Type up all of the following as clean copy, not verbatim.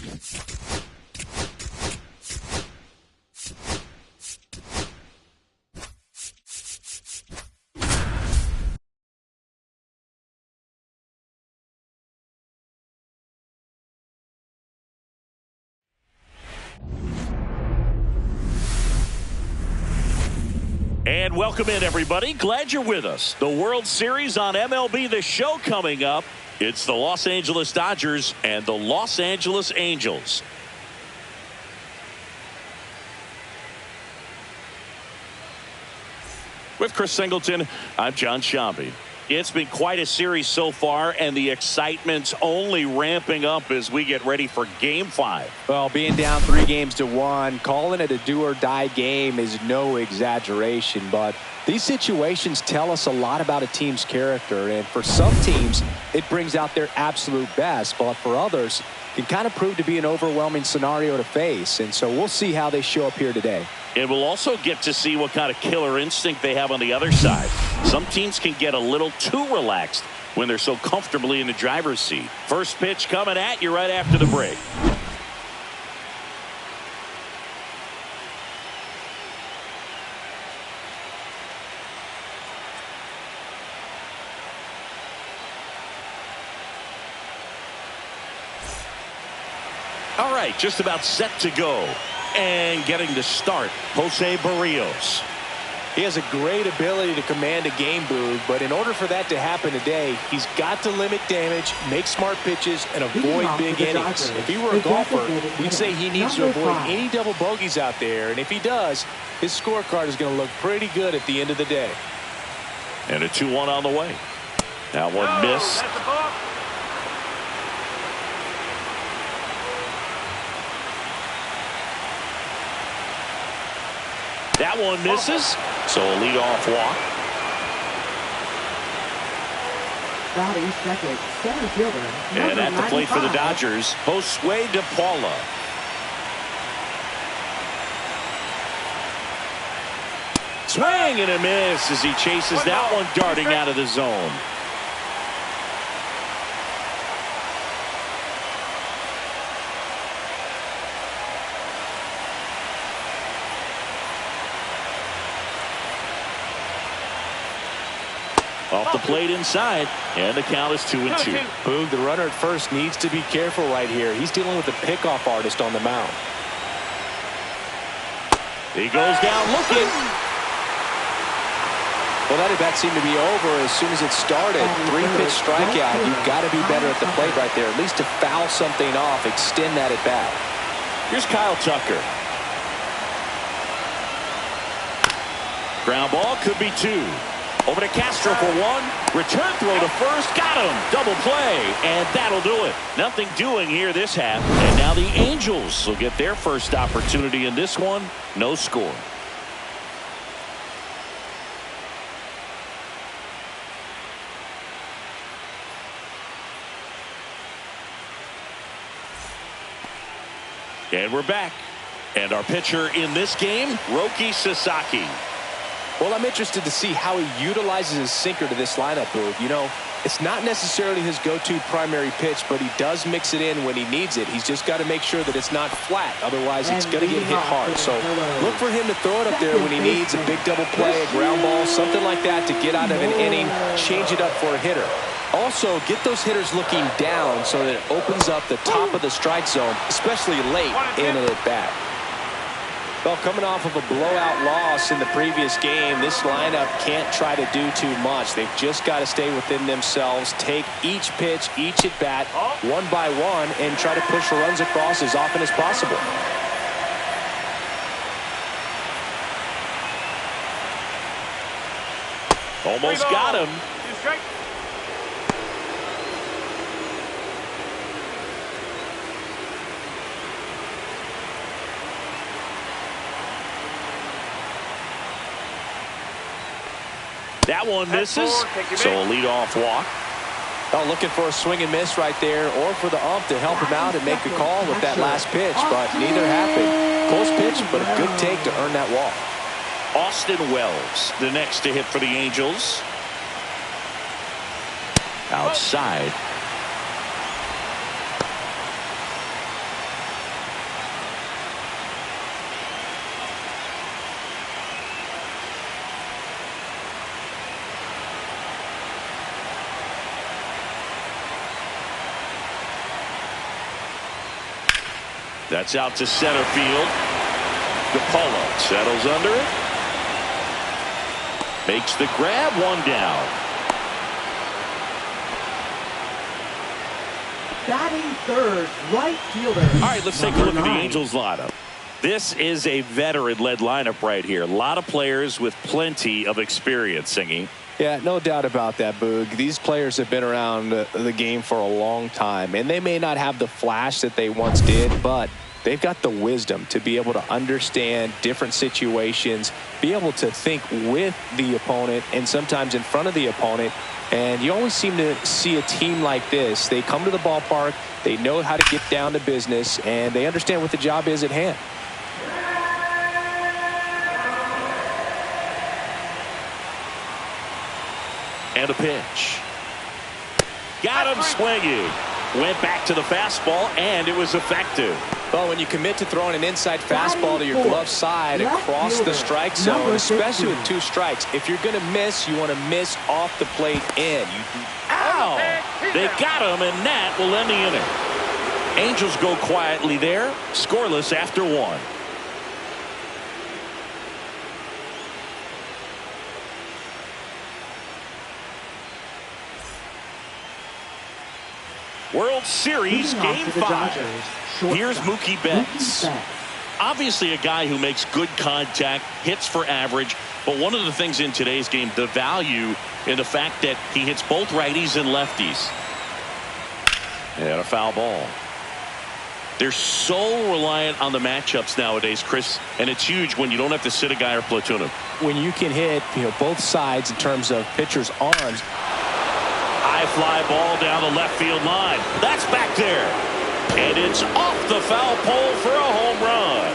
And welcome in, everybody. Glad you're with us. The World Series on MLB The Show coming up. It's the Los Angeles Dodgers and the Los Angeles Angels. With Chris Singleton, I'm John Shambi. It's been quite a series so far, and the excitement's only ramping up as we get ready for Game 5. Well, being down 3-1, calling it a do-or-die game is no exaggeration, but these situations tell us a lot about a team's character, and for some teams, it brings out their absolute best, but for others, it can kind of prove to be an overwhelming scenario to face, and so we'll see how they show up here today. And we'll also get to see what kind of killer instinct they have on the other side. Some teams can get a little too relaxed when they're so comfortably in the driver's seat. First pitch coming at you right after the break. All right, just about set to go. And getting the start, Jose Barrios. He has a great ability to command a game, Boog, but in order for that to happen today, he's got to limit damage, make smart pitches, and avoid big innings. If he were a golfer, we'd say he needs to avoid any double bogeys out there, and if he does, his scorecard is going to look pretty good at the end of the day. And a 2-1 on the way. That one missed. That one misses, so a leadoff walk. Batting second, center fielder. And at the plate for the Dodgers, Josue De Paula. Swing and a miss as he chases that one darting out of the zone. Off the plate inside, and the count is 2-2. Boog, the runner at first needs to be careful right here. He's dealing with the pickoff artist on the mound. He goes down looking. Well, that at-bat seemed to be over as soon as it started. 3-pitch strikeout. You've got to be better at the plate right there, at least to foul something off, extend that at-bat. Here's Kyle Tucker. Ground ball, could be 2. Over to Castro for 1. Return throw to first. Got him. Double play. And that'll do it. Nothing doing here this half. And now the Angels will get their first opportunity in this one. No score. And we're back. And our pitcher in this game, Roki Sasaki. Well, I'm interested to see how he utilizes his sinker to this lineup, Boog. You know, it's not necessarily his go-to primary pitch, but he does mix it in when he needs it. He's just got to make sure that it's not flat. Otherwise, it's going to get hit hard. So look for him to throw it up there when he needs a big double play, a ground ball, something like that to get out of an inning, change it up for a hitter. Also, get those hitters looking down so that it opens up the top of the strike zone, especially late in an at-bat. Well, coming off of a blowout loss in the previous game, this lineup can't try to do too much. They've just got to stay within themselves, take each pitch, each at-bat, one by one, and try to push runs across as often as possible. Almost got him. That one misses, so a leadoff walk. Oh, looking for a swing and miss right there, or for the ump to help him out and make a call with that last pitch, but neither happened. Close pitch, but a good take to earn that walk. Austin Wells, the next to hit for the Angels. Outside. That's out to center field. DePaula settles under it. Makes the grab, one down. Batting third, right fielder. All right, let's take a look at the Angels lineup. This is a veteran-led lineup right here. A lot of players with plenty of experience, Singy. Yeah, no doubt about that, Boog. These players have been around the game for a long time, and they may not have the flash that they once did, but they've got the wisdom to be able to understand different situations, be able to think with the opponent and sometimes in front of the opponent. And you always seem to see a team like this. They come to the ballpark, they know how to get down to business, and they understand what the job is at hand. And a pitch. Got him swinging. Went back to the fastball, and it was effective. Well, when you commit to throwing an inside fastball to your glove side across the strike zone, especially with 2 strikes, if you're going to miss, you want to miss off the plate in. Ow! They got him, and that will end the inning. Angels go quietly there, scoreless after 1. World Series Game 5. Here's Mookie Betts. Obviously a guy who makes good contact, hits for average, but one of the things in today's game, the value in the fact that he hits both righties and lefties. And a foul ball. They're so reliant on the matchups nowadays, Chris, and it's huge when you don't have to sit a guy or platoon him. When you can hit, both sides in terms of pitchers' arms. High fly ball down the left field line. That's back there. And it's off the foul pole for a home run.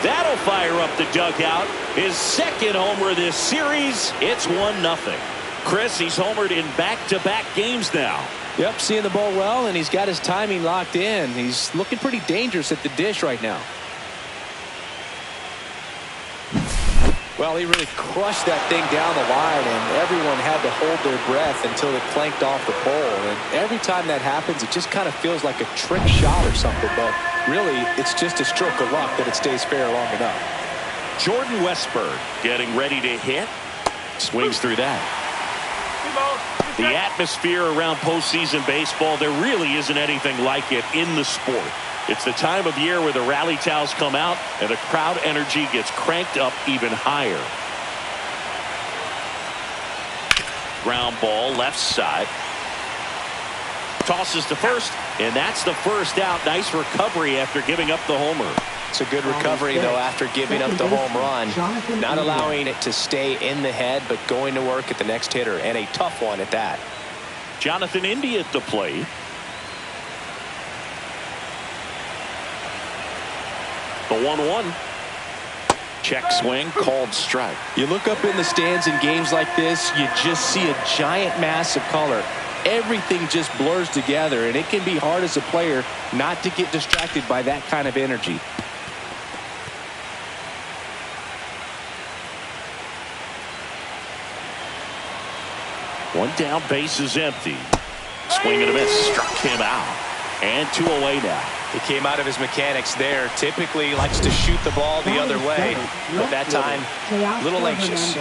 That'll fire up the dugout. His second homer this series. It's 1-0. Chris, he's homered in back-to-back games now. Yep, seeing the ball well, and he's got his timing locked in. He's looking pretty dangerous at the dish right now. Well, he really crushed that thing down the line, and everyone had to hold their breath until it clanked off the pole. And every time that happens, it just kind of feels like a trick shot or something. But really, it's just a stroke of luck that it stays fair long enough. Jordan Westburg getting ready to hit. Swings through that. The atmosphere around postseason baseball, there really isn't anything like it in the sport. It's the time of year where the rally towels come out and the crowd energy gets cranked up even higher. Ground ball left side. Tosses to first, and that's the first out. Nice recovery after giving up the homer. It's a good recovery, though, after giving up the home run. Not allowing it to stay in the head, but going to work at the next hitter, and a tough one at that. Jonathan India at the plate. The 1-1. Check swing, called strike. You look up in the stands in games like this, you just see a giant mass of color. Everything just blurs together, and it can be hard as a player not to get distracted by that kind of energy. One down, base is empty. Swing and a miss, struck him out. And 2 away now. He came out of his mechanics there. Typically likes to shoot the ball the other way, but that time a little anxious.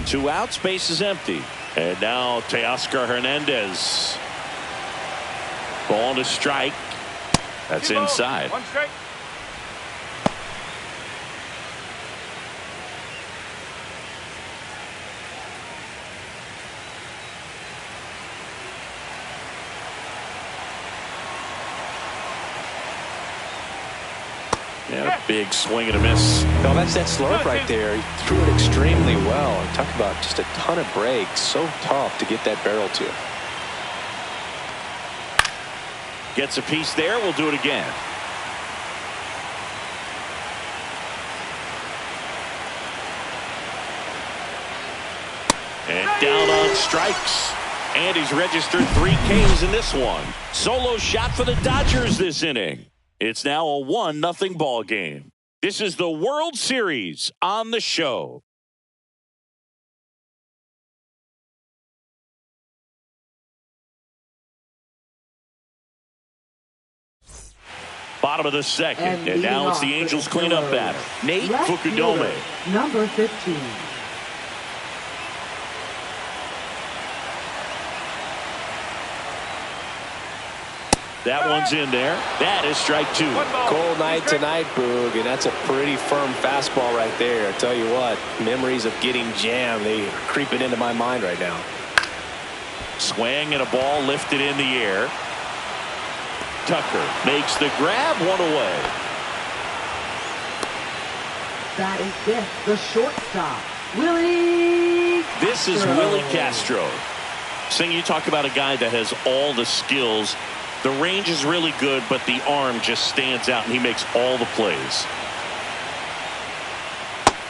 Two outs, base is empty. And now Teoscar Hernandez. Ball to strike. That's inside. One strike. And a big swing and a miss. No, that's that slurp right there. He threw it extremely well. And talk about just a ton of breaks. So tough to get that barrel to. Gets a piece there. We'll do it again. And down on strikes. And he's registered 3 Ks in this one. Solo shot for the Dodgers this inning. It's now a 1-0 ball game. This is the World Series on the show. Bottom of the second, and now it's the Angels cleanup batter, Nate Fukudome. Number 15. That one's in there. That is strike 2. Cold night tonight, Boog, and that's a pretty firm fastball right there. I tell you what, memories of getting jammed, they are creeping into my mind right now. Swing and a ball lifted in the air. Tucker makes the grab, one away. That is this, the shortstop, Willie Castro. This is Willie Castro. Sing, you talk about a guy that has all the skills. The range is really good, but the arm just stands out, and he makes all the plays.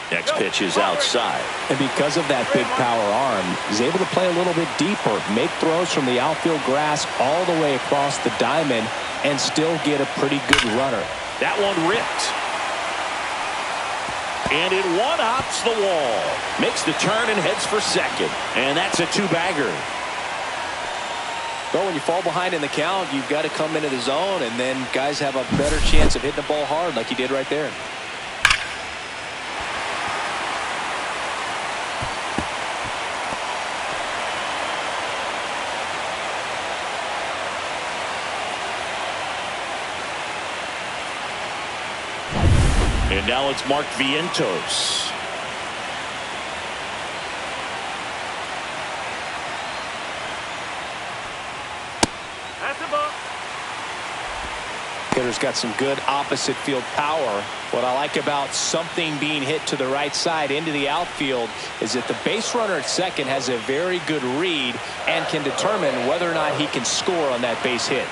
Next pitch is outside. And because of that big power arm, he's able to play a little bit deeper, make throws from the outfield grass all the way across the diamond, and still get a pretty good runner. That one ripped. And it one-hops the wall. Makes the turn and heads for second. And that's a 2-bagger. But when you fall behind in the count, you've got to come into the zone, and then guys have a better chance of hitting the ball hard like he did right there. And now it's Mark Vientos. Hitter's got some good opposite field power. What I like about something being hit to the right side into the outfield is that the base runner at second has a very good read and can determine whether or not he can score on that base hit.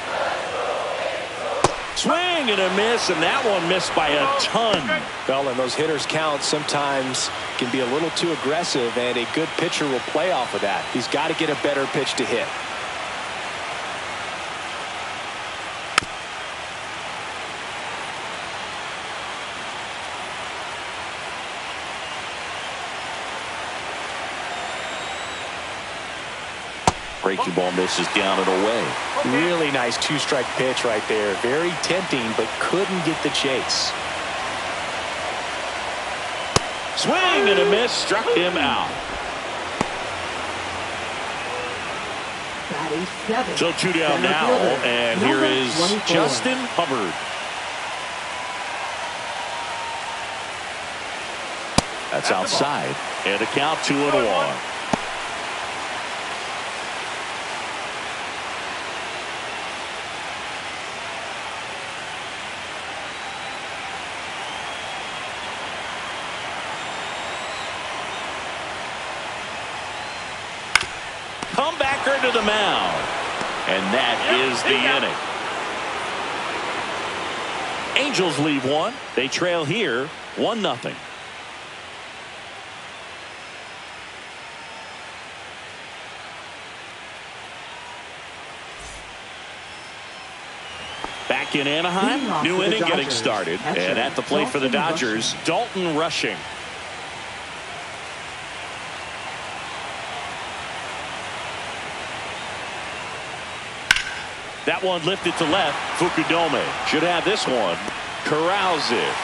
Swing and a miss, and that one missed by a ton. Well, and those hitters count sometimes can be a little too aggressive, and a good pitcher will play off of that. He's got to get a better pitch to hit. Breaking ball misses down and away. Really nice 2-strike pitch right there. Very tempting, but couldn't get the chase. Swing and a miss, struck him out. That is 7. So 2 down Center now, fielder, and number here is 24. Justin Hubbard. That's outside, and a count 2-1. Comebacker to the mound. And that is the inning. Angels leave one. They trail here 1-0. Back in Anaheim, new inning getting started. And at the plate for the Dodgers, Dalton Rushing. That one lifted to left. Fukudome should have this one. Corrals it.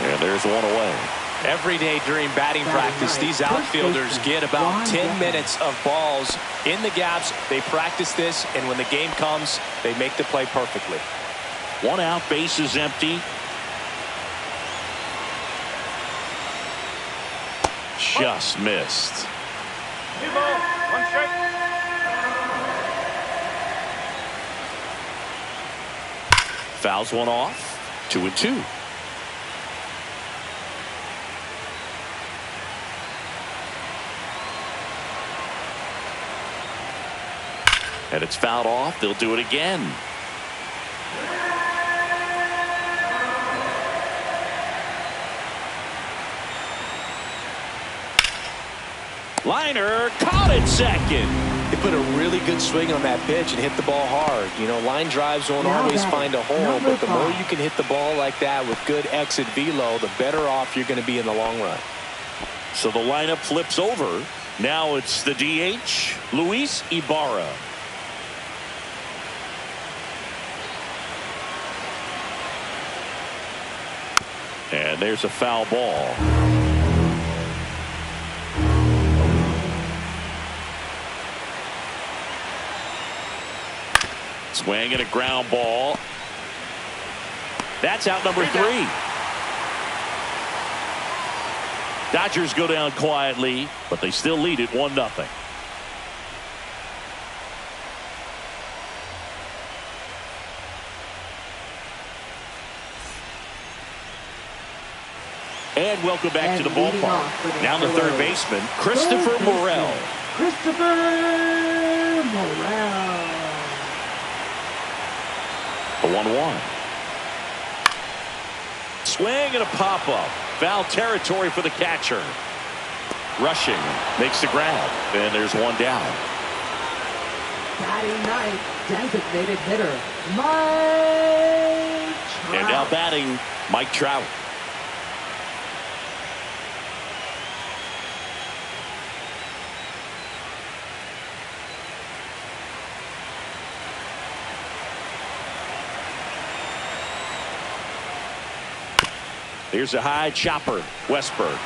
And there's one away. Every day during batting practice, these outfielders get about 10 minutes of balls in the gaps. They practice this, and when the game comes, they make the play perfectly. 1 out, base is empty. Just missed. 1 strike. Fouls one off. 2-2. And it's fouled off. They'll do it again. Liner caught it second. He put a really good swing on that pitch and hit the ball hard. You know, line drives won't always find a hole, but the more you can hit the ball like that with good exit velo, the better off you're going to be in the long run. So the lineup flips over. Now it's the DH, Luis Ibarra. And there's a foul ball. Swing and a ground ball. That's out number 3. Dodgers go down quietly, but they still lead it 1-0. And welcome back to the ballpark. Now the third baseman, Christopher Morel. Christopher Morel. The 1-1. Swing and a pop-up. Foul territory for the catcher. Rushing. Makes the grab. And there's one down. Batting ninth, designated hitter, Mike Trout. And now batting, Mike Trout. Here's a high chopper. Westberg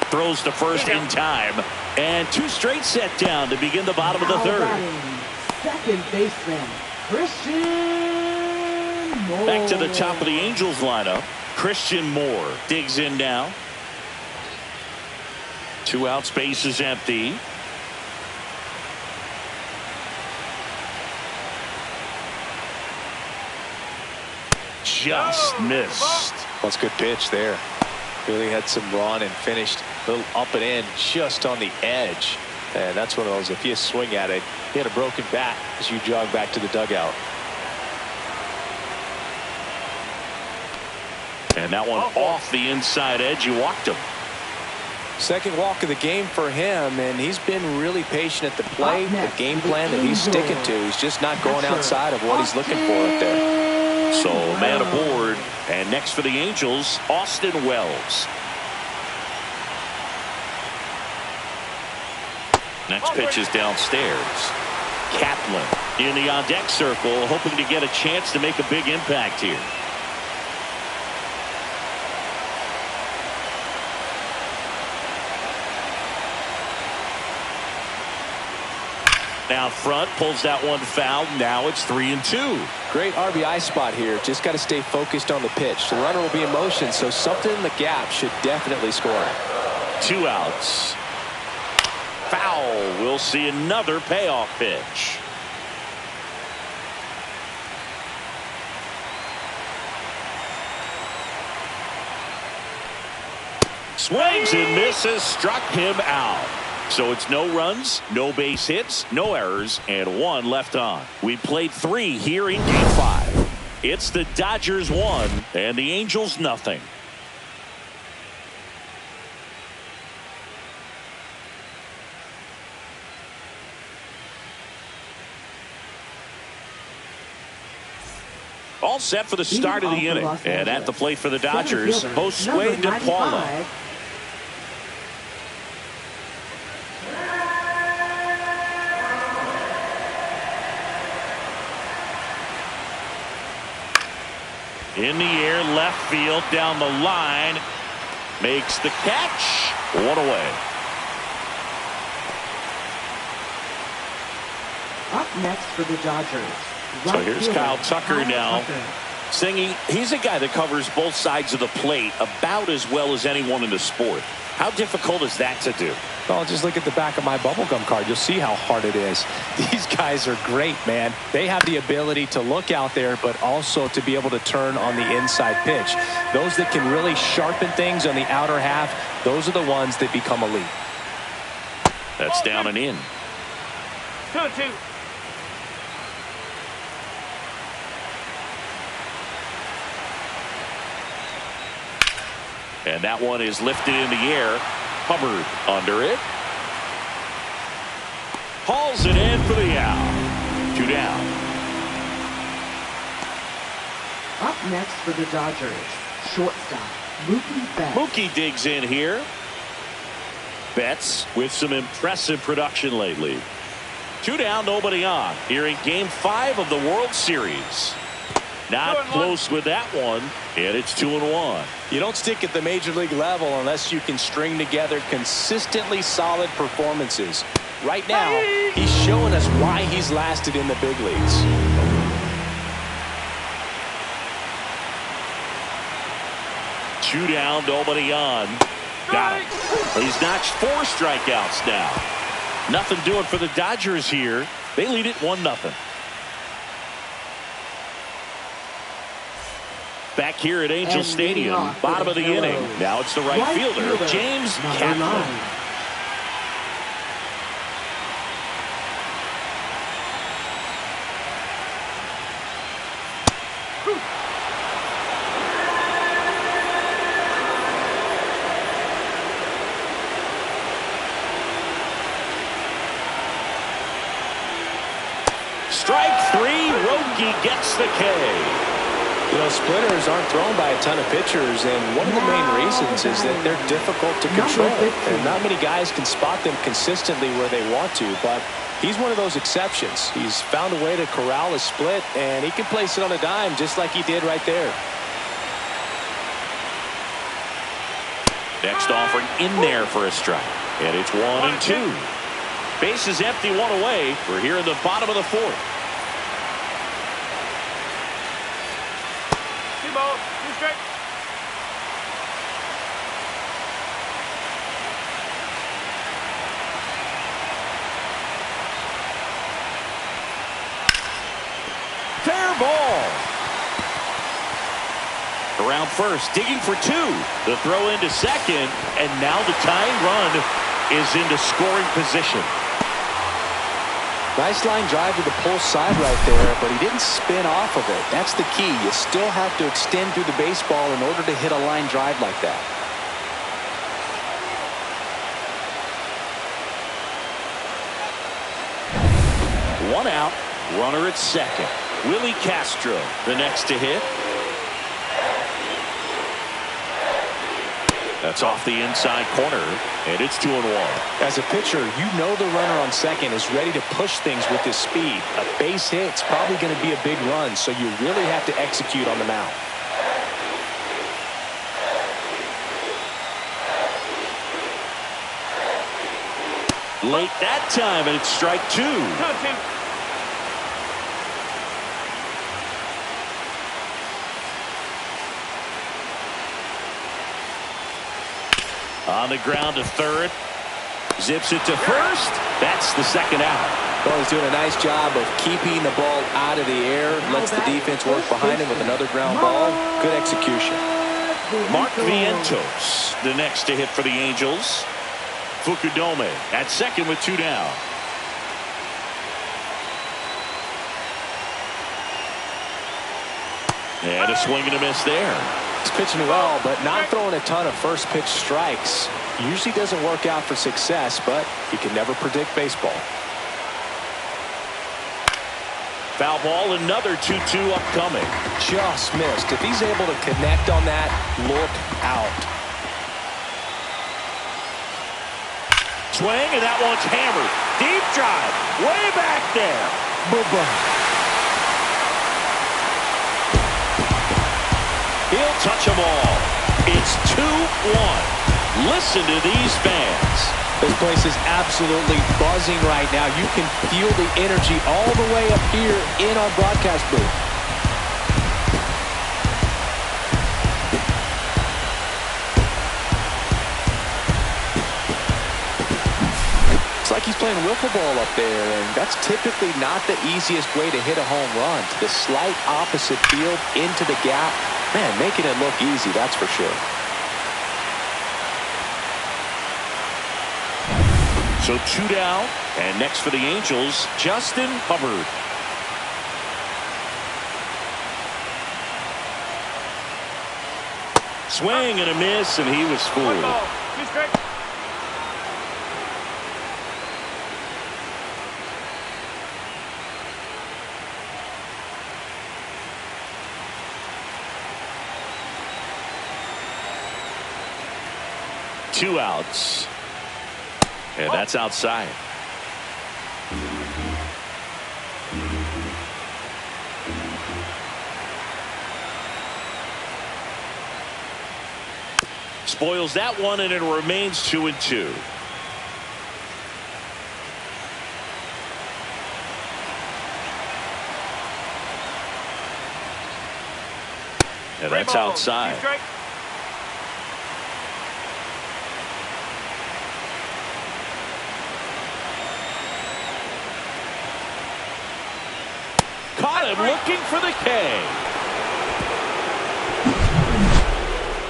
throws to first in time, and 2 straight set down to begin the bottom of the third. Second baseman Christian Moore. Back to the top of the Angels lineup. Christian Moore digs in now. 2 out, space is empty. Just missed. That's a good pitch there. Really had some run and finished a little up and in just on the edge. And that's one of those, if you swing at it, he had a broken bat as you jog back to the dugout. And that one off the inside edge. You walked him. Second walk of the game for him, and he's been really patient at the plate. The game plan that he's sticking to. He's just not going outside of what he's looking for up there. So man aboard, and next for the Angels, Austin Wells. Next pitch is downstairs. Kaplan in the on-deck circle, hoping to get a chance to make a big impact here. Out front, pulls that one foul. Now it's 3-2. Great RBI spot here. Just got to stay focused on the pitch. The runner will be in motion, so something in the gap should definitely score. 2 outs. Foul. We'll see another payoff pitch. Swings and misses. Struck him out. So it's no runs, no base hits, no errors, and 1 left on. We played 3 here in Game 5. It's the Dodgers 1 and the Angels nothing. All set for the start of the inning. And at the plate for the Dodgers, Josue De Paula. In the air, left field, down the line. Makes the catch. 1 away. Up next for the Dodgers. So here's Kyle Tucker now. Singy, he's a guy that covers both sides of the plate about as well as anyone in the sport. How difficult is that to do? Well, just look at the back of my bubblegum card. You'll see how hard it is. These guys are great, man. They have the ability to look out there, but also to be able to turn on the inside pitch. Those that can really sharpen things on the outer half, those are the ones that become elite. That's down and in. 2-2. And that one is lifted in the air. Hubbard under it. hauls it in for the out. 2 down. Up next for the Dodgers, shortstop, Mookie Betts. Mookie digs in here. Betts with some impressive production lately. 2 down, nobody on. Here in Game 5 of the World Series. Not close with that one, and it's 2-1. You don't stick at the major league level unless you can string together consistently solid performances. Right now, he's showing us why he's lasted in the big leagues. Two down, nobody on. Got him. He's notched 4 strikeouts now. Nothing doing for the Dodgers here. They lead it 1-0. Back here at Angel Stadium, bottom of the inning. Now it's the right fielder, James Kaplan. Strike 3, Roki gets the K. You know, splitters aren't thrown by a ton of pitchers, and one of the main reasons is that they're difficult to control. And not many guys can spot them consistently where they want to, but he's one of those exceptions. He's found a way to corral a split, and he can place it on a dime just like he did right there. Next offering in there for a strike, and it's 1-2. Bases empty, 1 away. We're here in the bottom of the 4th. Fair ball. Around first, digging for 2. The throw into second, and now the tying run is into scoring position. Nice line drive to the pull side right there, but he didn't spin off of it. That's the key. You still have to extend through the baseball in order to hit a line drive like that. One out, runner at second. Willie Castro, the next to hit. That's off the inside corner, and it's 2-1. As a pitcher, you know the runner on second is ready to push things with his speed. A base hit's probably going to be a big run, so you really have to execute on the mound. Late that time, and it's strike 2. On the ground to third. Zips it to first. That's the second out. Well, he's doing a nice job of keeping the ball out of the air. Lets the defense work behind him with another ground ball. Good execution. Mark Vientos, the next to hit for the Angels. Fukudome at second with 2 down. And a swing and a miss there. He's pitching well, but not throwing a ton of first pitch strikes. Usually doesn't work out for success, but you can never predict baseball. Foul ball, another 2-2 upcoming. Just missed. If he's able to connect on that, look out. Swing, and that one's hammered. Deep drive, way back there. Boom. He'll touch them all. It's 2-1. Listen to these fans. This place is absolutely buzzing right now. You can feel the energy all the way up here in our broadcast booth. It's like he's playing wiffle ball up there, and that's typically not the easiest way to hit a home run. To the slight opposite field, into the gap. Man, making it look easy, that's for sure. So 2 down, and next for the Angels, Justin Hubbard. Swing and a miss, and he was fooled. 2 outs. And that's outside. Spoils that one, and it remains 2-2. And that's outside. Caught him looking for the K.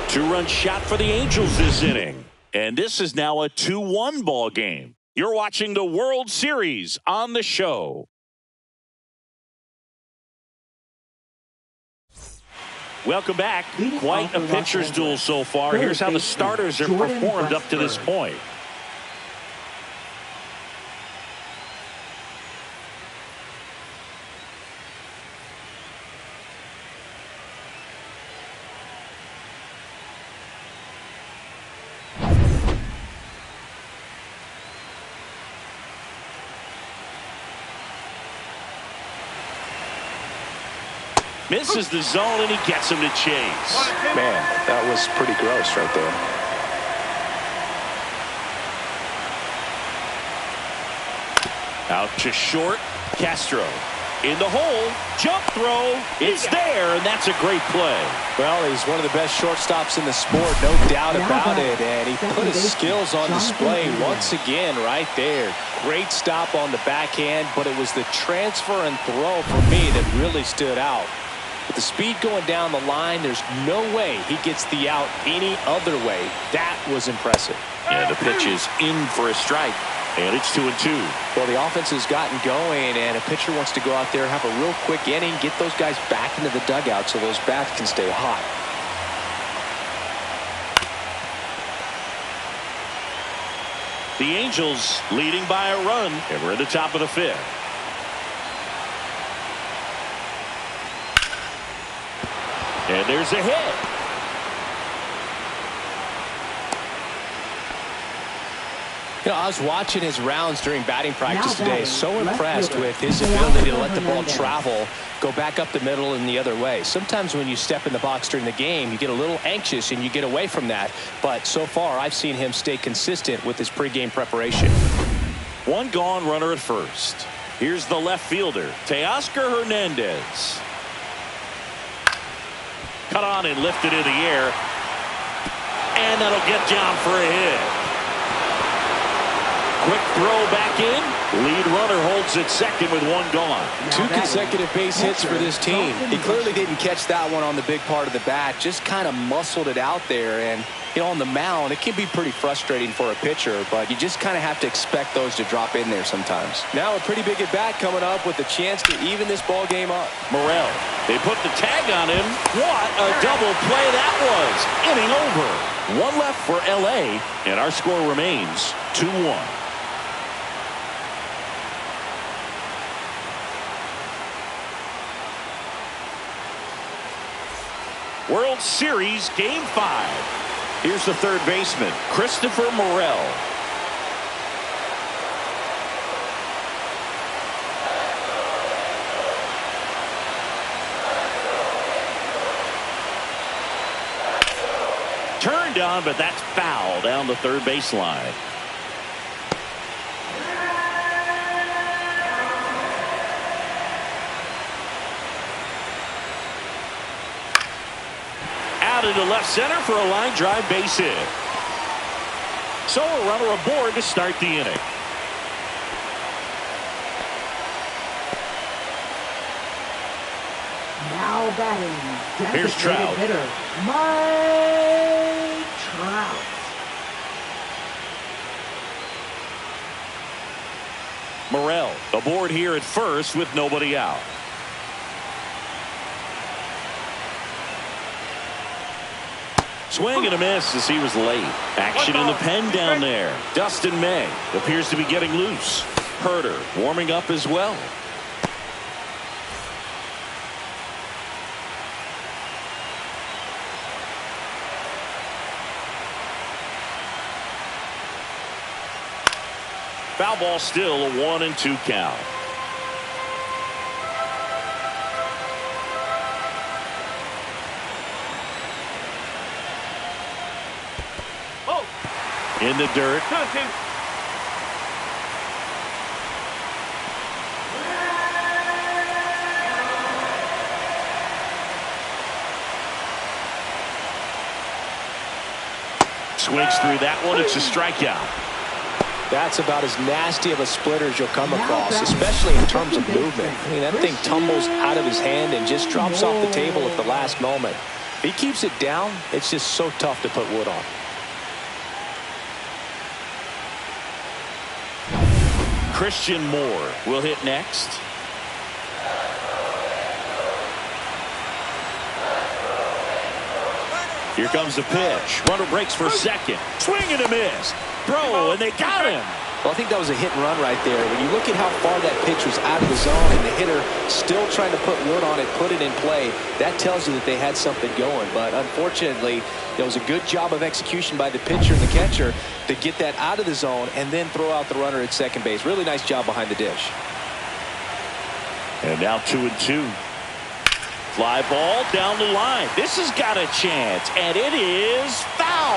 2-run shot for the Angels this inning. And this is now a 2-1 ball game. You're watching the World Series on the show. Welcome back. Quite a pitcher's duel so far. Here's how the starters have performed up to this point. Misses the zone, and he gets him to chase. Man, that was pretty gross right there. Out to short. Castro in the hole. Jump throw. It's there, and that's a great play. Well, he's one of the best shortstops in the sport, no doubt about it. And he put his skills on display once again right there. Great stop on the backhand, but it was the transfer and throw for me that really stood out. With the speed going down the line, there's no way he gets the out any other way. That was impressive. And the pitch is in for a strike. And it's 2-2. Well, the offense has gotten going, and a pitcher wants to go out there, have a real quick inning, get those guys back into the dugout so those bats can stay hot. The Angels leading by a run, and we're at the top of the 5th. And there's a hit. You know, I was watching his rounds during batting practice today. So impressed with his ability to let the ball travel, go back up the middle and the other way. Sometimes when you step in the box during the game, you get a little anxious and you get away from that. But so far, I've seen him stay consistent with his pregame preparation. 1 gone, runner at first. Here's the left fielder, Teoscar Hernandez. Cut on and lifted in the air. And that'll get down for a hit. Quick throw back in. Lead runner holds it second with 1 gone. 2 consecutive base hits for this team. He clearly didn't catch that one on the big part of the bat. Just kind of muscled it out there. And, you know, on the mound, it can be pretty frustrating for a pitcher, but you just kind of have to expect those to drop in there sometimes. Now a pretty big at-bat coming up with a chance to even this ball game up. Morel. They put the tag on him. What a double play that was. Inning over. 1 left for L.A., and our score remains 2-1. World Series Game 5. Here's the third baseman, Christopher Morel. Turned on, but that's foul down the third baseline. Into left center for a line drive base hit. So a runner aboard to start the inning. Now batting, here's Trout. Hitter, Mike Trout. Morel aboard here at first with nobody out. Swing and a miss as he was late. Action in the pen down there. Dustin May appears to be getting loose. Herter warming up as well. Foul ball, still a 1-2 count. Oh. In the dirt. 2-2. Swings through that one. It's a strikeout. That's about as nasty of a splitter as you'll come across, especially in terms of movement. I mean, that thing tumbles out of his hand and just drops off the table at the last moment. If he keeps it down, it's just so tough to put wood on. Christian Moore will hit next. Here comes the pitch. Runner breaks for second. Swing and a miss. Throw, and they got him. Well, I think that was a hit and run right there. When you look at how far that pitch was out of the zone and the hitter still trying to put wood on it, put it in play, that tells you that they had something going. But unfortunately, it was a good job of execution by the pitcher and the catcher to get that out of the zone and then throw out the runner at second base. Really nice job behind the dish. And now 2-2. Fly ball down the line. This has got a chance, and it is foul.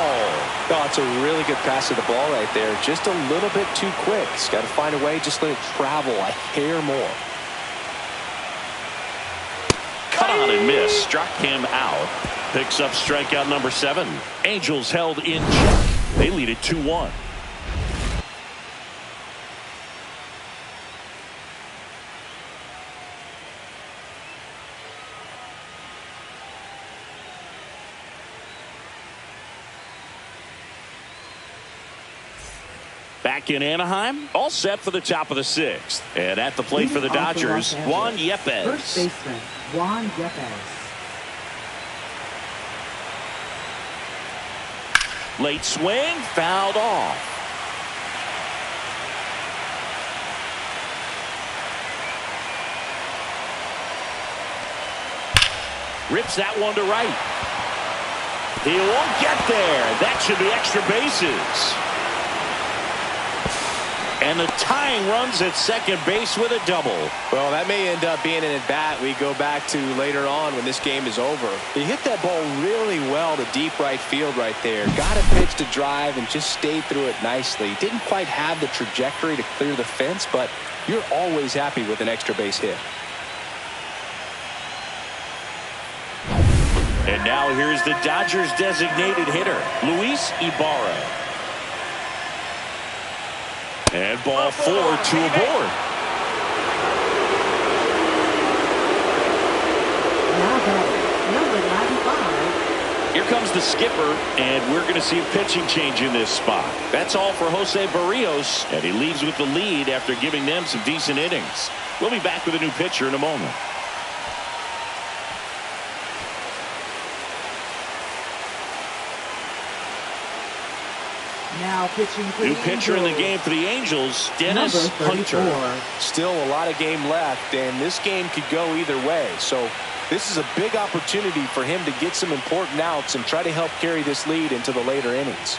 Oh, it's a really good pass of the ball right there. Just a little bit too quick. He's got to find a way, just let it travel a hair more. Cut on and miss. Struck him out. Picks up strikeout number 7. Angels held in check. They lead it 2-1. Back in Anaheim, all set for the top of the 6th. And at the plate for the Dodgers, Juan Yepez. First baseman, Juan Yepez. Late swing, fouled off. Rips that one to right. He won't get there. That should be extra bases. And the tying runs at second base with a double. Well, that may end up being an at-bat we go back to later on when this game is over. He hit that ball really well to deep right field right there. Got a pitch to drive and just stayed through it nicely. Didn't quite have the trajectory to clear the fence, but you're always happy with an extra base hit. And now here's the Dodgers designated hitter, Luis Ibarra. And ball 4 to a board. Now batting, number 95. Here comes the skipper, and we're going to see a pitching change in this spot. That's all for Jose Barrios, and he leaves with the lead after giving them some decent innings. We'll be back with a new pitcher in a moment. Now pitching for New the pitcher in the Angels. game for the Angels, Dennis Number 34. Hunter. Still a lot of game left, and this game could go either way. So this is a big opportunity for him to get some important outs and try to help carry this lead into the later innings.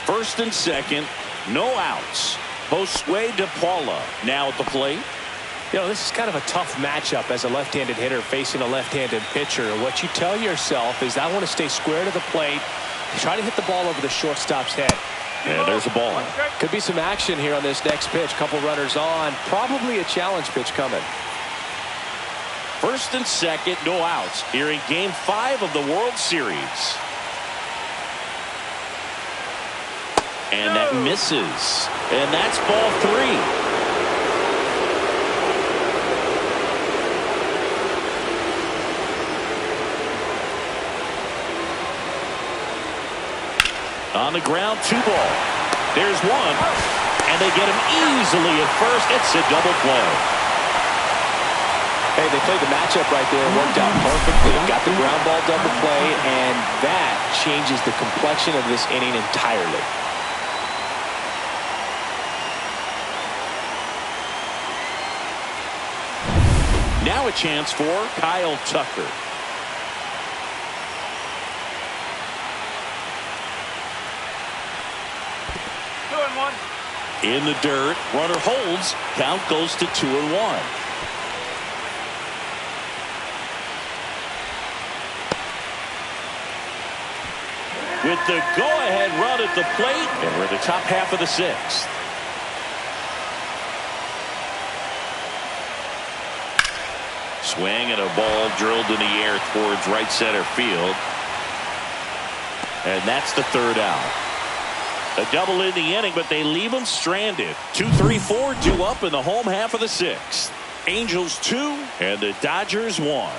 First and second, no outs. Josue De Paula now at the plate. You know, this is kind of a tough matchup as a left-handed hitter facing a left-handed pitcher. What you tell yourself is, I want to stay square to the plate, try to hit the ball over the shortstop's head. And there's a ball. Could be some action here on this next pitch. Couple runners on. Probably a challenge pitch coming. First and second, no outs here in Game 5 of the World Series. And that misses. And that's ball 3. On the ground, 2 ball. There's 1. And they get him easily at first. It's a double play. Hey, they played the matchup right there. It worked out perfectly. Got the ground ball double play, and that changes the complexion of this inning entirely. Now a chance for Kyle Tucker. In the dirt. Runner holds. Count goes to 2-1. With the go-ahead run at the plate, and we're in the top half of the sixth. Swing and a ball drilled in the air towards right center field. And that's the third out. A double in the inning, but they leave him stranded. 2-3-4, 2 up in the home half of the sixth. Angels 2 and the Dodgers 1.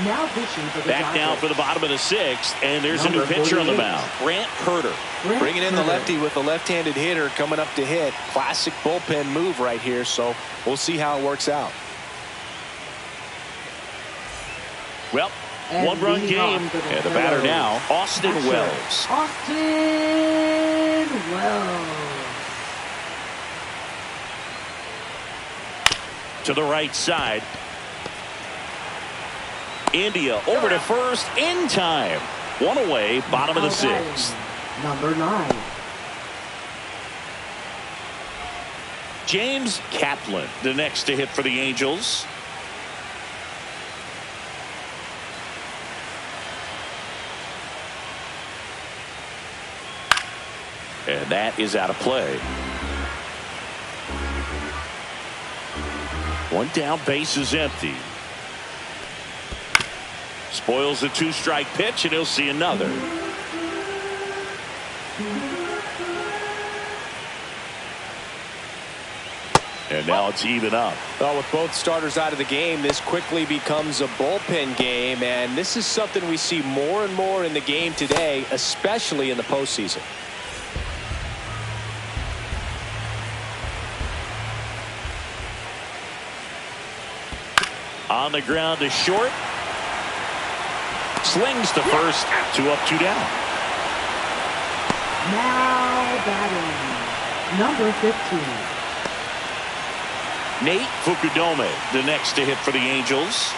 Now pitching for the Back Dodgers. now for the bottom of the sixth, and there's a new pitcher on the mound. Grant Herter. Bringing in the lefty with the left-handed hitter coming up to hit. Classic bullpen move right here, so we'll see how it works out. Well, And one-run leading game, off for the and the batter Phillies, now, Austin catcher, Wells. Austin Wells. To the right side. India over to first in time. One away, bottom of the sixth. Number 9. James Kaplan, the next to hit for the Angels. And that is out of play. One down, base is empty. Spoils the 2-strike pitch, and he'll see another. And now it's even up. Well, with both starters out of the game, this quickly becomes a bullpen game, and this is something we see more and more in the game today, especially in the postseason. On the ground to short. Slings to first. 2 up, 2 down. Now batting. Number 15. Nate Fukudome, the next to hit for the Angels.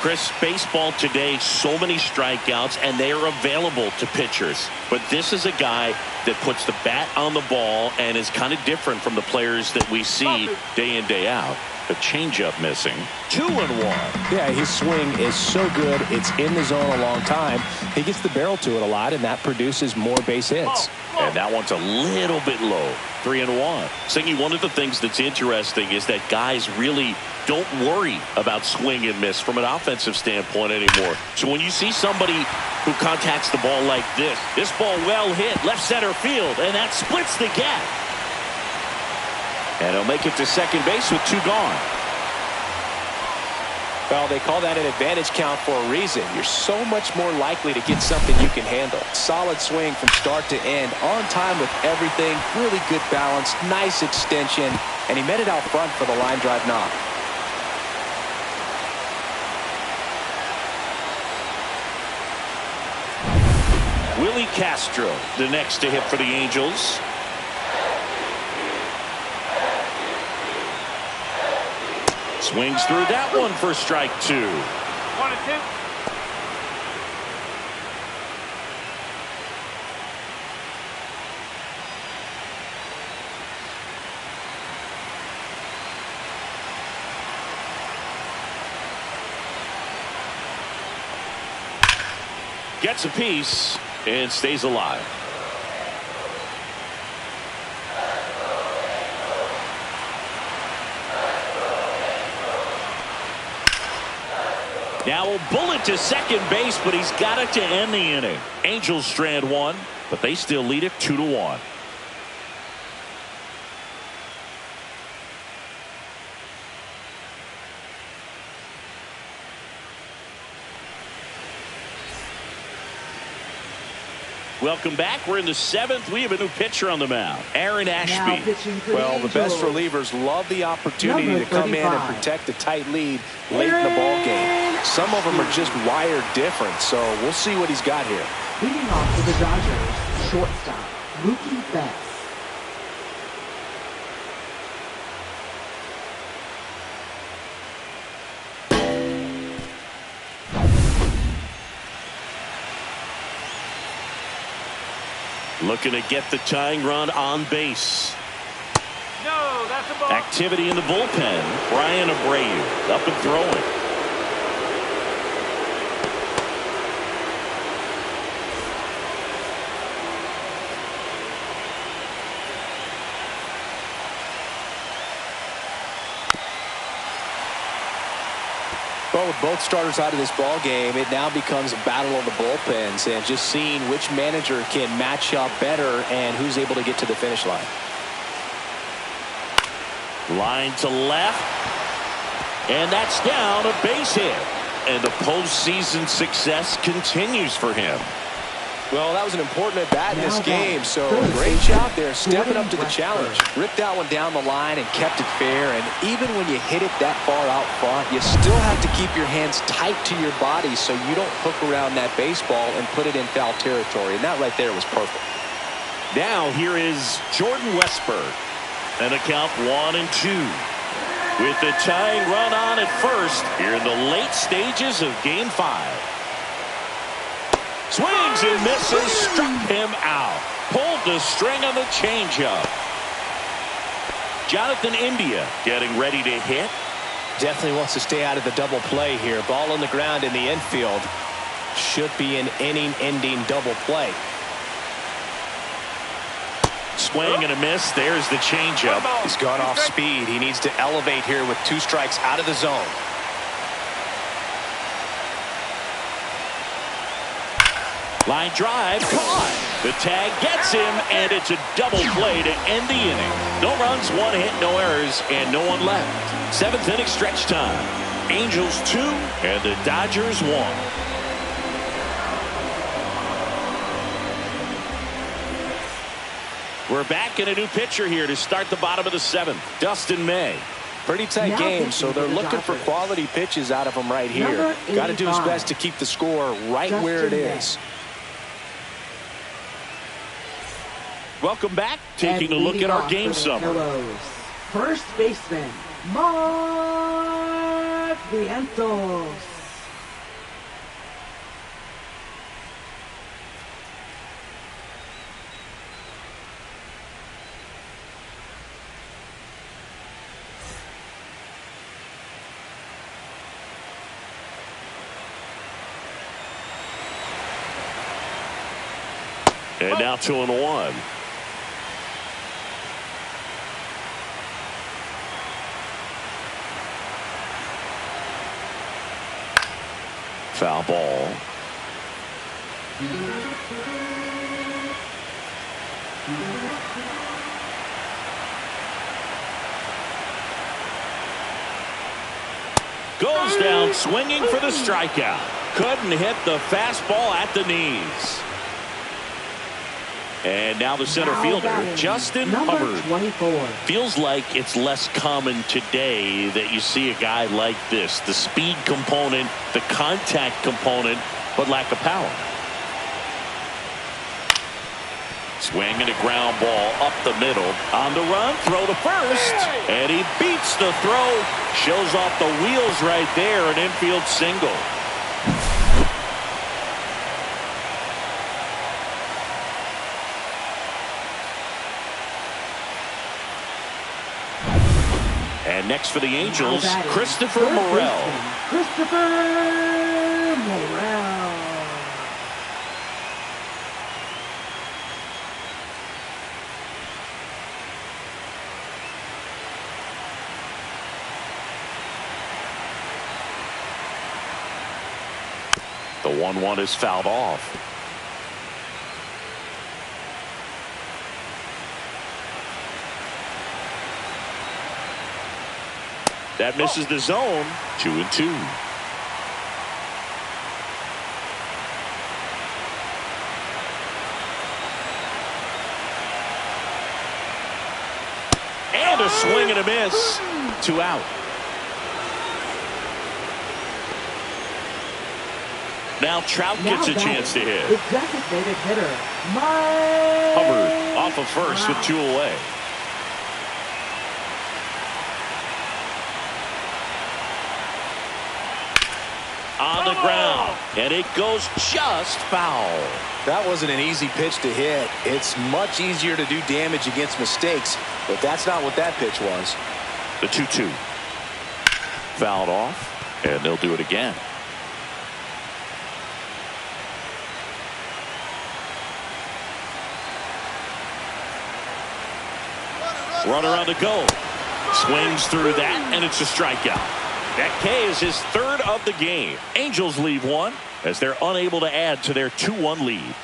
Chris, baseball today, so many strikeouts, and they are available to pitchers. But this is a guy that puts the bat on the ball and is kind of different from the players that we see day in, day out. The changeup missing. 2-1. Yeah, his swing is so good. It's in the zone a long time. He gets the barrel to it a lot, and that produces more base hits. And that one's a little bit low. 3-1. Singy, one of the things that's interesting is that guys really don't worry about swing and miss from an offensive standpoint anymore. So when you see somebody who contacts the ball like this ball well hit, left center field, and that splits the gap. And he'll make it to second base with 2 gone. Well, they call that an advantage count for a reason. You're so much more likely to get something you can handle. Solid swing from start to end. On time with everything. Really good balance. Nice extension. And he met it out front for the line drive knock. Willie Castro, the next to hit for the Angels. Swings through that one for strike 2. 1-2. Gets a piece and stays alive. Now a bullet to second base, but he's got it to end the inning. Angels strand 1, but they still lead it 2-1. Welcome back. We're in the 7th. We have a new pitcher on the mound, Aaron Now Ashby. pitching for Well, the best Angels. relievers love the opportunity Number to come in and 35. protect a tight lead late in the ball game. Some of them are just wired different, so we'll see what he's got here. Leading off for the Dodgers, shortstop, Mookie Betts. Looking to get the tying run on base. No, that's a ball. Activity in the bullpen. Brian Abreu up and throwing. Well, with both starters out of this ball game, it now becomes a battle of the bullpens and just seeing which manager can match up better and who's able to get to the finish line. Line to left. And that's down, a base hit. And the postseason success continues for him. Well, that was an important at-bat in this game, so great job there stepping up to the challenge. Ripped that one down the line and kept it fair, and even when you hit it that far out front, you still have to keep your hands tight to your body so you don't hook around that baseball and put it in foul territory, and that right there was perfect. Now here is Jordan Westburg. And a count 1-2. With the tying run on at first here in the late stages of Game 5. Swings and misses, struck him out. Pulled the string on the changeup. Jonathan India getting ready to hit. Definitely wants to stay out of the double play here. Ball on the ground in the infield. Should be an inning-ending double play. Swing and a miss. There's the changeup. He's gone off speed. He needs to elevate here with 2 strikes out of the zone. Line drive, caught. The tag gets him, and it's a double play to end the inning. No runs, 1 hit, no errors, and no one left. 7th inning stretch time. Angels 2 and the Dodgers 1. We're back in a new pitcher here to start the bottom of the 7th. Dustin May. Pretty tight game, so they're looking for quality pitches out of him right here. Got to do his best to keep the score right where it is. Welcome back. Taking a look at our game summary. First baseman, Mark Vientos. And now 2-1. Foul ball. Goes down swinging for the strikeout. Couldn't hit the fastball at the knees. And now the center fielder, Justin Hubbard. 24. Feels like it's less common today that you see a guy like this. The speed component, the contact component, but lack of power. Swing and a ground ball up the middle. On the run, throw to first. And he beats the throw. Shows off the wheels right there, an infield single. And next for the Angels, Christopher Morel. Christopher Morel. The 1-1 is fouled off. That misses the zone. 2-2. And a swing and a miss. 2 out. Now Trout gets a chance to hit. The designated hitter, Mike Hubbard off of first with 2 away. on the ground, and it goes just foul. That wasn't an easy pitch to hit. It's much easier to do damage against mistakes, but that's not what that pitch was. The 2-2. Fouled off, and they'll do it again. Runner on the go. Swings through that, and it's a strikeout. That K is his third of the game. Angels leave one as they're unable to add to their 2-1 lead.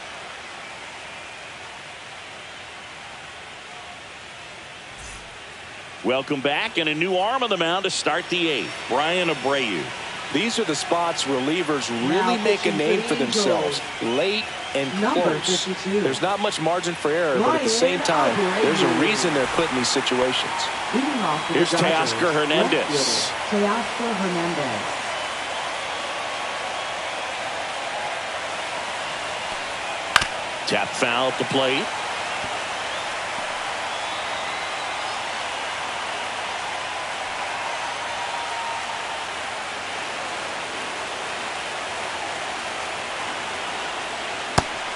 Welcome back, and a new arm on the mound to start the 8th. Brian Abreu. These are the spots relievers really make a name for themselves. Late and close. There's not much margin for error, but at the same time, there's a reason they're put in these situations. Here's Teoscar Hernandez. Teoscar Hernandez. Tap foul at the plate.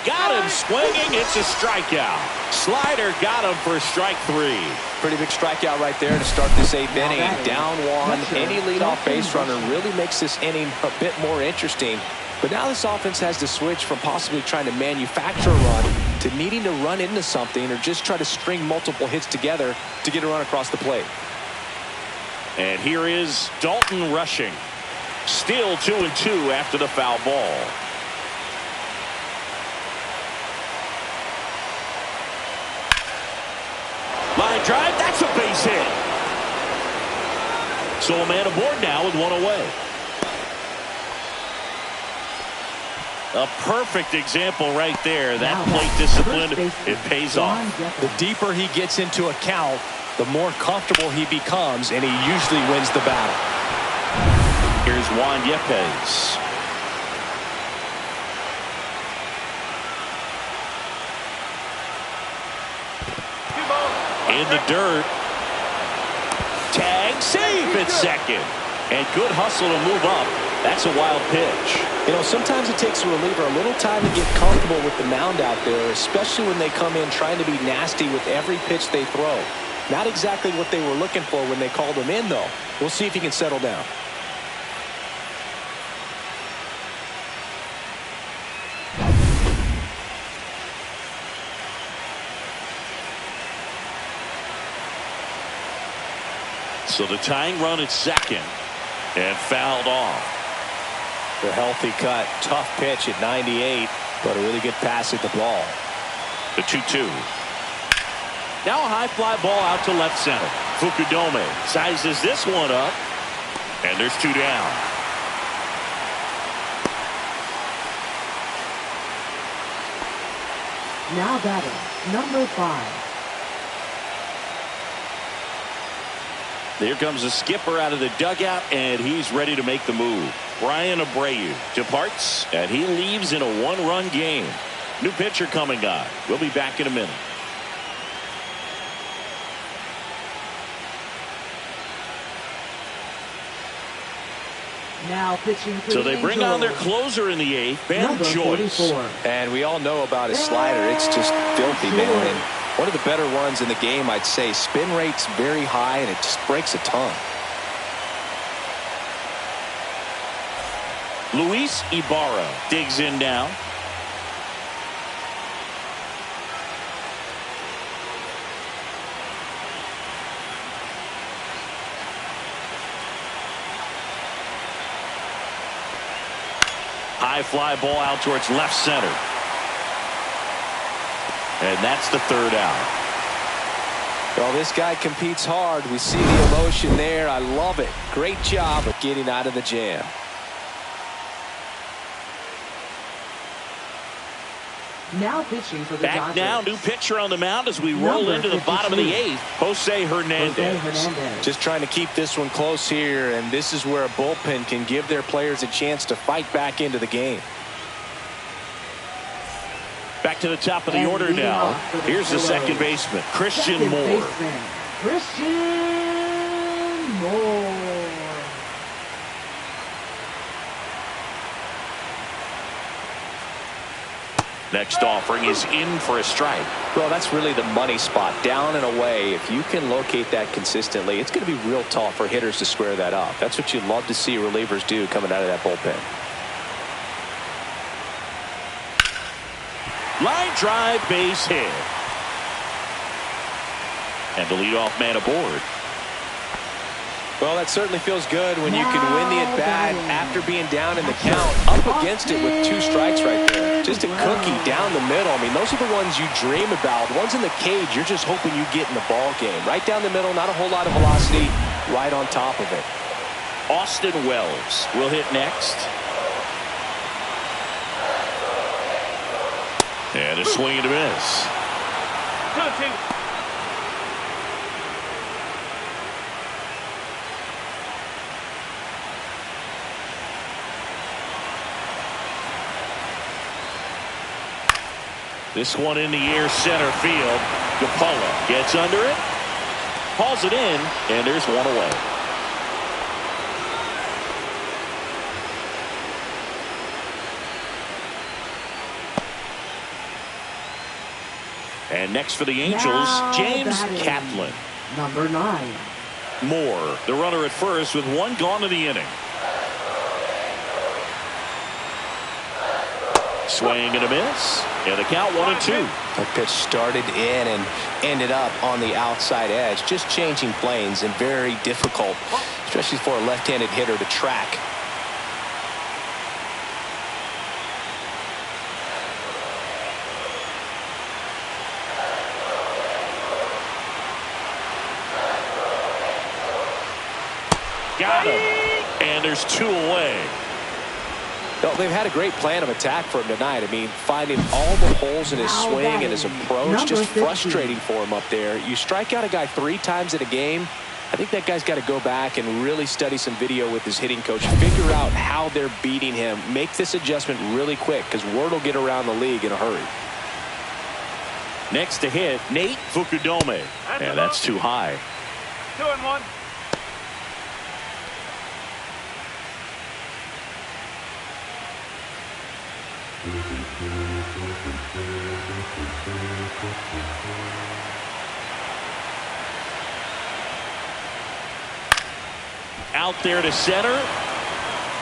Got him swinging. It's a strikeout. Slider got him for strike 3. Pretty big strikeout right there to start this 8th inning. Down 1. Any leadoff base runner really makes this inning a bit more interesting. But now this offense has to switch from possibly trying to manufacture a run to needing to run into something or just try to string multiple hits together to get a run across the plate. And here is Dalton rushing. Still 2-2 after the foul ball. Line drive, that's a base hit. So a man aboard now with one away. A perfect example right there. That plate discipline, it pays off. The deeper he gets into a count, the more comfortable he becomes, and he usually wins the battle. Here's Juan Yepes. In the dirt. Tag, save at second. And good hustle to move up. That's a wild pitch. You know, sometimes it takes a reliever a little time to get comfortable with the mound out there, especially when they come in trying to be nasty with every pitch they throw. Not exactly what they were looking for when they called him in, though. We'll see if he can settle down. So the tying run at second, and fouled off. The healthy cut, tough pitch at 98, but a really good pass at the ball. The 2-2. Now a high fly ball out to left center. Fukudome sizes this one up, and there's 2 down. Now batting, number 5. There comes the skipper out of the dugout, and he's ready to make the move. Brian Abreu departs, and he leaves in a 1-run game. New pitcher coming on. We'll be back in a minute. Now pitching for So they bring on their closer in the 8th, Ben Joyce. 44. And we all know about his slider. It's just filthy, man. And one of the better ones in the game, I'd say. Spin rate's very high, and it just breaks a ton. Luis Ibarra digs in now. High fly ball out towards left center. And that's the 3rd out. Well, this guy competes hard. We see the emotion there. I love it. Great job of getting out of the jam. Now pitching for the Back Dodgers. now, new pitcher on the mound as we roll into the bottom of the 8th. Jose Hernandez. Just trying to keep this one close here, and this is where a bullpen can give their players a chance to fight back into the game. Back to the top of the order now. Here's the second baseman, Christian Moore. Christian Moore. Next offering is in for a strike. Well, that's really the money spot, down and away. If you can locate that consistently, it's going to be real tough for hitters to square that up. That's what you love to see relievers do coming out of that bullpen. Line drive, base hit. And the leadoff man aboard. Well, that certainly feels good when you can win the at-bat after being down in the count, up against it with 2 strikes right there. Just a cookie down the middle. I mean, those are the ones you dream about. The ones in the cage, you're just hoping you get in the ball game. Right down the middle, not a whole lot of velocity, right on top of it. Austin Wells will hit next. And a swing and a miss. 2-2. This one in the air, center field. Gapola gets under it, hauls it in, and there's one away. And next for the Angels, Now James batting, Kaplan. number 9. Moore, the runner at first with 1 gone in the inning. Swing and a miss, and the count 1-2. That pitch started in and ended up on the outside edge, just changing planes, and very difficult, especially for a left-handed hitter to track. Got him, and there's 2 away. Well, they've had a great plan of attack for him tonight. I mean, finding all the holes in his swing and his approach, just frustrating for him up there. You strike out a guy 3 times in a game, I think that guy's got to go back and really study some video with his hitting coach, figure out how they're beating him, make this adjustment really quick, because word will get around the league in a hurry. Next to hit, Nate Fukudome. And that's too high. 2-1. Out there to center,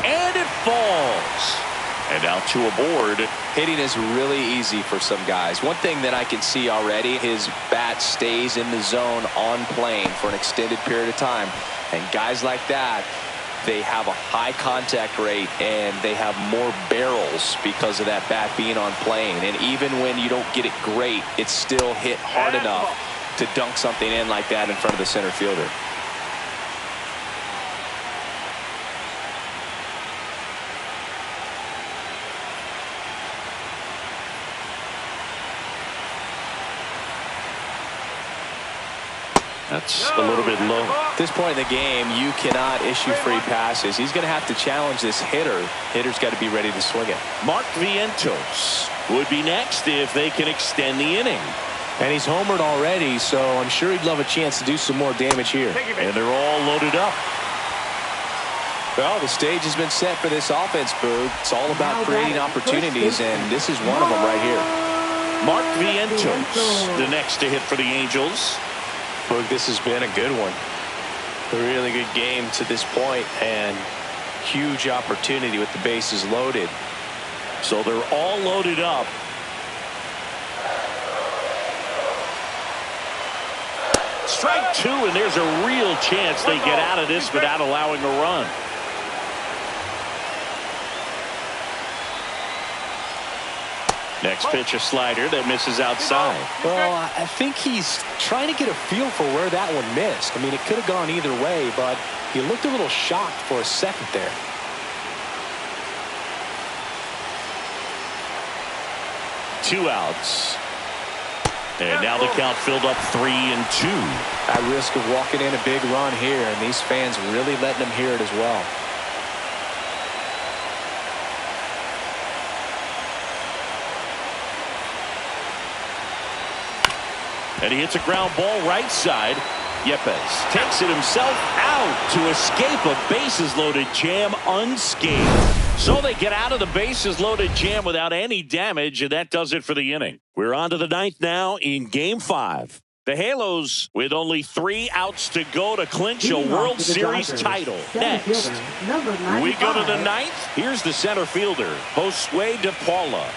and it falls. And now 2 aboard. Hitting is really easy for some guys. One thing that I can see already, his bat stays in the zone on plane for an extended period of time. And guys like that, they have a high contact rate and they have more barrels because of that bat being on plane. And even when you don't get it great, it's still hit hard enough to dunk something in like that in front of the center fielder. That's a little bit low. At this point in the game, you cannot issue free passes. He's going to have to challenge this hitter. Hitter's got to be ready to swing it. Mark Vientos would be next if they can extend the inning. And he's homered already, so I'm sure he'd love a chance to do some more damage here. And they're all loaded up. Well, the stage has been set for this offense, Boog. It's all about creating opportunities, and this is one of them right here. Mark Vientos, the next to hit for the Angels. Boog, this has been a good one. A really good game to this point, and huge opportunity with the bases loaded. So they're all loaded up. Strike 2, and there's a real chance they get out of this without allowing a run. Next pitch, a slider that misses outside. Well, I think he's trying to get a feel for where that one missed. I mean, it could have gone either way, but he looked a little shocked for a second there. Two outs. And now the count filled up 3-2. At risk of walking in a big run here, and these fans really letting him hear it as well. And he hits a ground ball right side. Yepes takes it himself out to escape a bases loaded jam unscathed. So they get out of the bases loaded jam without any damage, and that does it for the inning. We're on to the ninth now in Game 5. The Halos with only 3 outs to go to clinch a World Series title. Next, we go to the ninth. Here's the center fielder, Josue De Paula.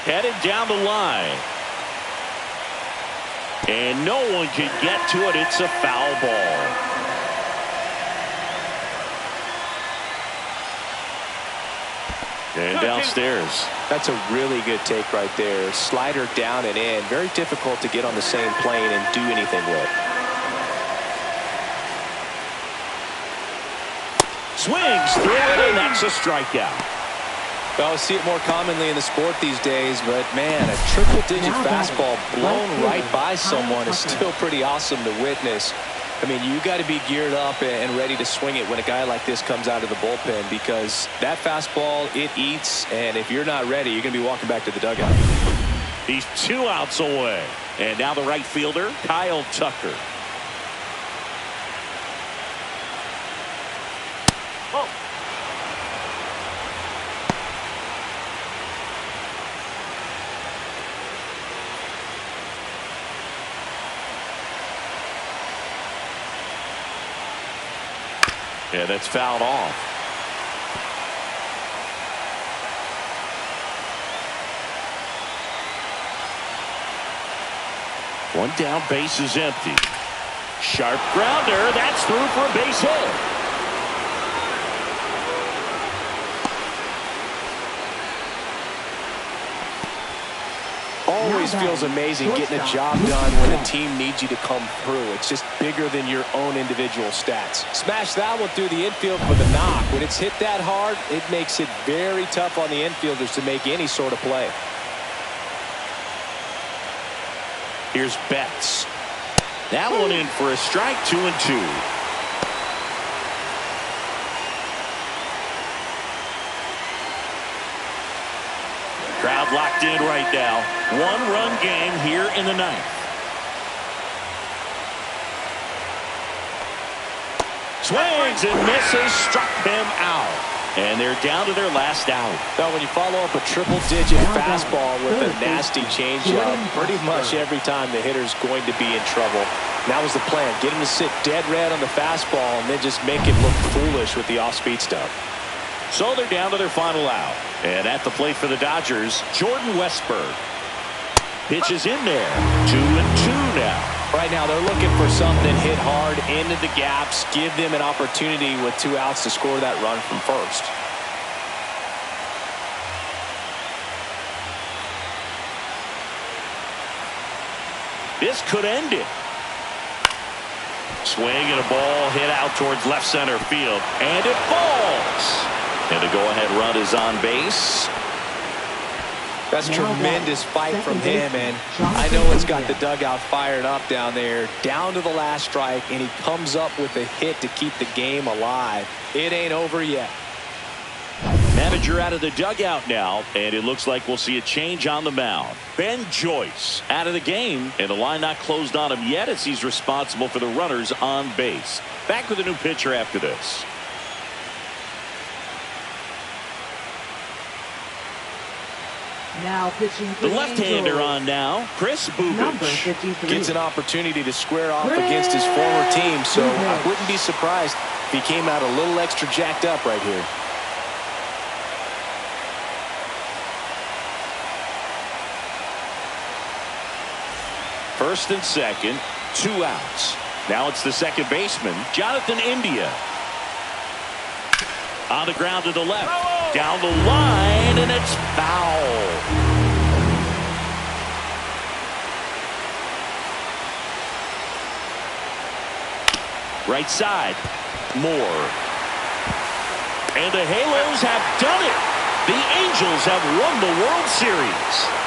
Headed down the line. And no one can get to it. It's a foul ball. And downstairs. That's a really good take right there. Slider down and in. Very difficult to get on the same plane and do anything with. Swings through it, and that's a strikeout. Well, I see it more commonly in the sport these days, but man, a triple-digit fastball blown right by someone is still pretty awesome to witness. I mean, you got to be geared up and ready to swing it when a guy like this comes out of the bullpen, because that fastball, it eats, and if you're not ready, you're going to be walking back to the dugout. He's 2 outs away. And now the right fielder, Kyle Tucker. Oh. Yeah, that's fouled off. One down, base is empty. Sharp grounder, that's through for a base hit. Always feels amazing getting a job done when a team needs you to come through. It's just bigger than your own individual stats. Smash that one through the infield for the knock. When it's hit that hard, it makes it very tough on the infielders to make any sort of play. Here's Betts. That one in for a strike, 2-2. Crowd locked in right now. 1-run game here in the ninth. Swings and misses, struck him out. And they're down to their last out. Now, when you follow up a triple-digit fastball with a nasty changeup, pretty much every time the hitter's going to be in trouble. And that was the plan. Get him to sit dead red on the fastball and then just make it look foolish with the off-speed stuff. So they're down to their final out. And at the plate for the Dodgers, Jordan Westburg. Pitches in there. 2-2 now. Right now, they're looking for something hit hard into the gaps, give them an opportunity with 2 outs to score that run from first. This could end it. Swing and a ball hit out towards left center field. And it falls. And the go-ahead run is on base. That's tremendous fight from him, and I know it's got the dugout fired up down there, down to the last strike, and he comes up with a hit to keep the game alive. It ain't over yet. Manager out of the dugout now, and it looks like we'll see a change on the mound. Ben Joyce out of the game, and the line not closed on him yet as he's responsible for the runners on base. Back with a new pitcher after this. Now pitching for the left-hander on now, Chris Bubich. Gets an opportunity to square off against his former team, so I wouldn't be surprised if he came out a little extra jacked up right here. First and second, 2 outs. Now it's the second baseman, Jonathan India. On the ground to the left. Down the line, and it's foul. Right side, Moore. And the Halos have done it. The Angels have won the World Series.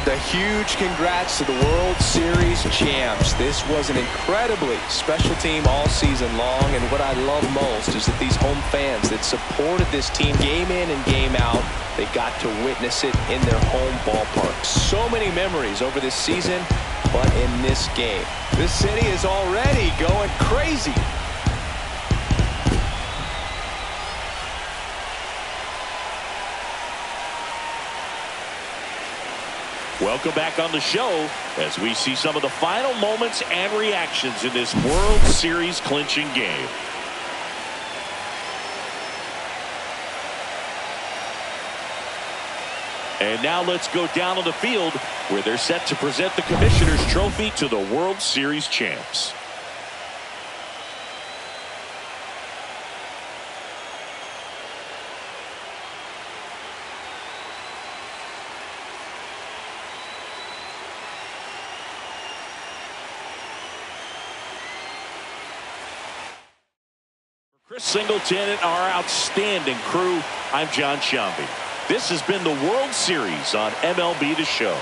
The huge congrats to the World Series champs. This was an incredibly special team all season long, and what I love most is that these home fans that supported this team game in and game out, they got to witness it in their home ballpark. So many memories over this season, but in this game, this city is already going crazy. Welcome back on the show as we see some of the final moments and reactions in this World Series clinching game. And now let's go down on the field where they're set to present the Commissioner's Trophy to the World Series champs. Chris Singleton and our outstanding crew, I'm John Shambi. This has been the World Series on MLB The Show.